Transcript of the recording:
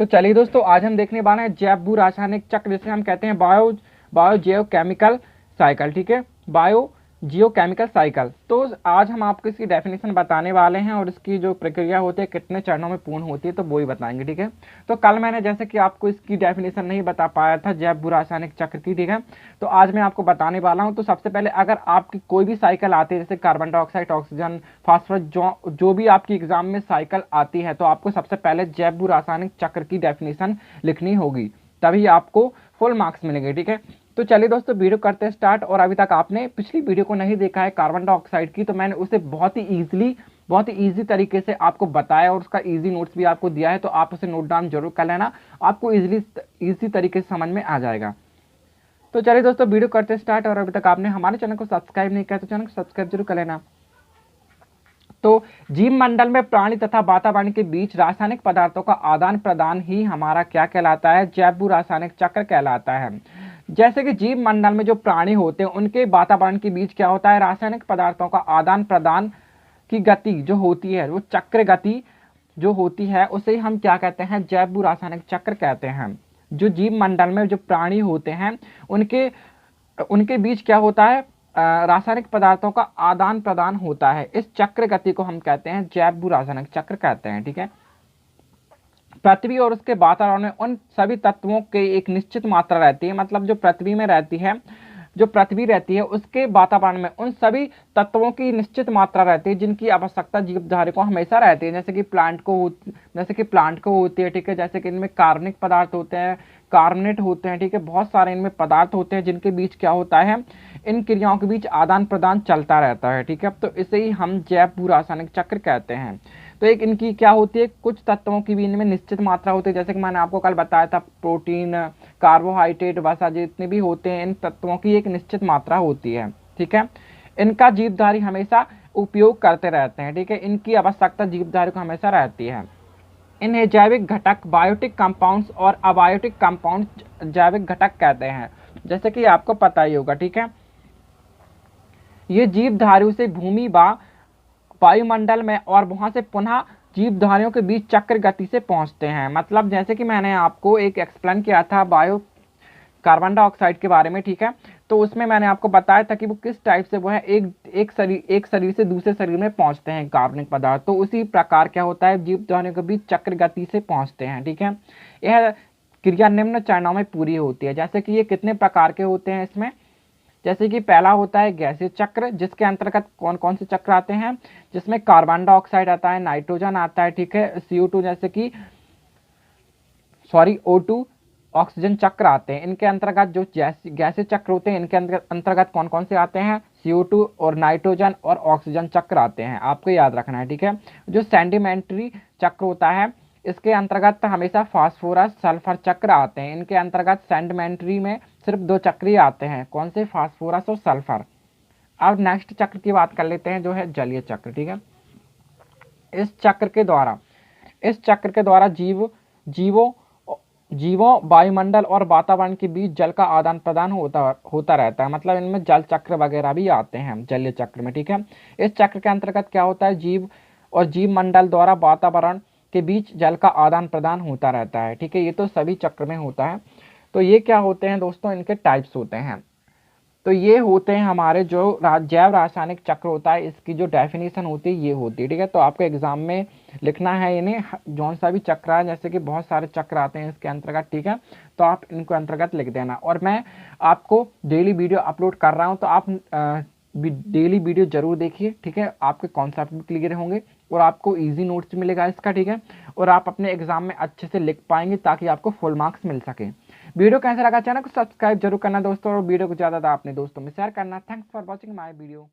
तो चलिए दोस्तों, आज हम देखने वाले हैं जैव रासायनिक चक्र, जिसे हम कहते हैं बायोजियोकेमिकल साइकिल। ठीक है, बायोजियोकेमिकल साइकिल। तो आज हम आपको इसकी डेफिनेशन बताने वाले हैं और इसकी जो प्रक्रिया होती है कितने चरणों में पूर्ण होती है, तो वो ही बताएंगे। ठीक है, तो कल मैंने जैसे कि आपको इसकी डेफिनेशन नहीं बता पाया था जैव रासायनिक चक्र की, ठीक है, तो आज मैं आपको बताने वाला हूं। तो सबसे पहले अगर आपकी कोई भी साइकिल आती है, जैसे कार्बन डाइऑक्साइड, ऑक्सीजन, फास्फोरस, जो भी आपकी एग्जाम में साइकिल आती है, तो आपको सबसे पहले जैव रासायनिक चक्र की डेफिनेशन लिखनी होगी, तभी आपको फुल मार्क्स मिलेंगे। ठीक है, तो चलिए दोस्तों, वीडियो करते हैं स्टार्ट। और अभी तक आपने पिछली वीडियो को नहीं देखा है कार्बन डाइऑक्साइड की, तो मैंने उसे बहुत ही इजी तरीके से आपको बताया और उसका इजी नोट्स भी आपको दिया है, तो आप उसे नोट डाउन जरूर कर लेना, आपको इजी तरीके से समझ में आ जाएगा। तो चलिए दोस्तों, वीडियो करते हैं स्टार्ट। और अभी तक आपने हमारे चैनल को सब्सक्राइब नहीं किया तो चैनल को सब्सक्राइब जरूर कर लेना। तो जीव मंडल में प्राणी तथा वातावरण के बीच रासायनिक पदार्थों का आदान प्रदान ही हमारा क्या कहलाता है? जैव रासायनिक चक्र कहलाता है। जैसे कि जीव मंडल में जो प्राणी होते हैं उनके वातावरण के बीच क्या होता है? रासायनिक पदार्थों का आदान प्रदान की गति जो होती है, वो चक्र गति जो होती है, उसे हम क्या कहते हैं? जैव रासायनिक चक्र कहते हैं। जो जीव मंडल में जो प्राणी होते हैं उनके उनके बीच क्या होता है? रासायनिक पदार्थों का आदान प्रदान होता है। इस चक्र गति को हम कहते हैं जैव रासायनिक चक्र कहते हैं। ठीक है, पृथ्वी और उसके वातावरण में उन सभी तत्वों की एक निश्चित मात्रा रहती है, मतलब जो पृथ्वी में रहती है, जो पृथ्वी रहती है उसके वातावरण में उन सभी तत्वों की निश्चित मात्रा रहती है जिनकी आवश्यकता जीवधारी को हमेशा रहती है। जैसे कि प्लांट को होती है। ठीक है, जैसे कि इनमें कार्बनिक पदार्थ होते हैं, कार्बोनेट होते हैं। ठीक है, बहुत सारे इनमें पदार्थ होते हैं जिनके बीच क्या होता है? इन क्रियाओं के बीच आदान प्रदान चलता रहता है। ठीक है, तो इसे ही हम जैव रासायनिक चक्र कहते हैं। तो एक इनकी क्या होती है? कुछ तत्वों की भी इनमें निश्चित मात्रा होती है, जैसे कि मैंने आपको कल बताया था, प्रोटीन, कार्बोहाइड्रेट, वसा जितने भी होते हैं, इन तत्वों की एक निश्चित मात्रा होती है। ठीक है, इनका जीवधारी हमेशा उपयोग करते रहते हैं। ठीक है, इनकी आवश्यकता जीवधारी को हमेशा रहती है। इन्हें जैविक घटक, बायोटिक कंपाउंड्स और अबायोटिक कंपाउंड्स जैविक घटक कहते हैं, जैसे कि आपको पता ही होगा। ठीक है, ये जीवधारियों से भूमि व वायुमंडल में और वहां से पुनः जीवधारियों के बीच चक्र गति से पहुंचते हैं। मतलब जैसे कि मैंने आपको एक एक्सप्लेन किया था कार्बन डाइऑक्साइड के बारे में। ठीक है, तो उसमें मैंने आपको बताया था कि वो किस टाइप से वो है एक शरीर से दूसरे शरीर में पहुंचते हैं कार्बनिक पदार्थ। तो उसी प्रकार क्या होता है? जीवधारियों के बीच चक्र गति से पहुंचते हैं। ठीक है, यह क्रिया निम्न चरणों में पूरी होती है। जैसे कि ये कितने प्रकार के होते हैं इसमें? जैसे कि पहला होता है गैसीय चक्र, जिसके अंतर्गत कौन कौन से चक्र आते हैं? जिसमें कार्बन डाइऑक्साइड आता है, नाइट्रोजन आता है। ठीक है, CO2 जैसे कि O2, ऑक्सीजन चक्र आते हैं। इनके अंतर्गत जो गैसीय चक्र होते हैं, इनके अंतर्गत कौन कौन से आते हैं? CO2 और नाइट्रोजन और ऑक्सीजन चक्र आते हैं, आपको याद रखना है। ठीक है, जो सेडिमेंट्री चक्र होता है, इसके अंतर्गत हमेशा फास्फोरस सल्फर चक्र आते हैं। इनके अंतर्गत सेडिमेंट्री में सिर्फ 2 चक्र ही आते हैं, कौन से? फास्फोरस और सल्फर। अब नेक्स्ट चक्र की बात कर लेते हैं, जो है जलीय चक्र। ठीक है, इस चक्र के द्वारा जीवों, वायुमंडल और वातावरण के बीच जल का आदान प्रदान होता रहता है। मतलब इनमें जल चक्र वगैरह भी आते हैं जलीय चक्र में। ठीक है, इस चक्र के अंतर्गत क्या होता है? जीव मंडल द्वारा वातावरण के बीच जल का आदान प्रदान होता रहता है। ठीक है, ये तो सभी चक्र में होता है। तो ये क्या होते हैं दोस्तों? इनके टाइप्स होते हैं। तो ये होते हैं हमारे जो जैव रासायनिक चक्र होता है, इसकी जो डेफिनेशन होती है ये होती है। ठीक है, तो आपको एग्जाम में लिखना है इन्हें, जौन सा भी चक्र है, जैसे कि बहुत सारे चक्र आते हैं इसके अंतर्गत। ठीक है, तो आप इनको अंतर्गत लिख देना। और मैं आपको डेली वीडियो अपलोड कर रहा हूँ, तो आप डेली वीडियो जरूर देखिए। ठीक है, आपके कॉन्सेप्ट भी क्लियर होंगे और आपको इजी नोट्स मिलेगा इसका। ठीक है, और आप अपने एग्जाम में अच्छे से लिख पाएंगे ताकि आपको फुल मार्क्स मिल सके। वीडियो कैसा लगा? चैनल को सब्सक्राइब जरूर करना दोस्तों, और वीडियो को ज़्यादा अपने दोस्तों में शेयर करना। Thanks for watching my video.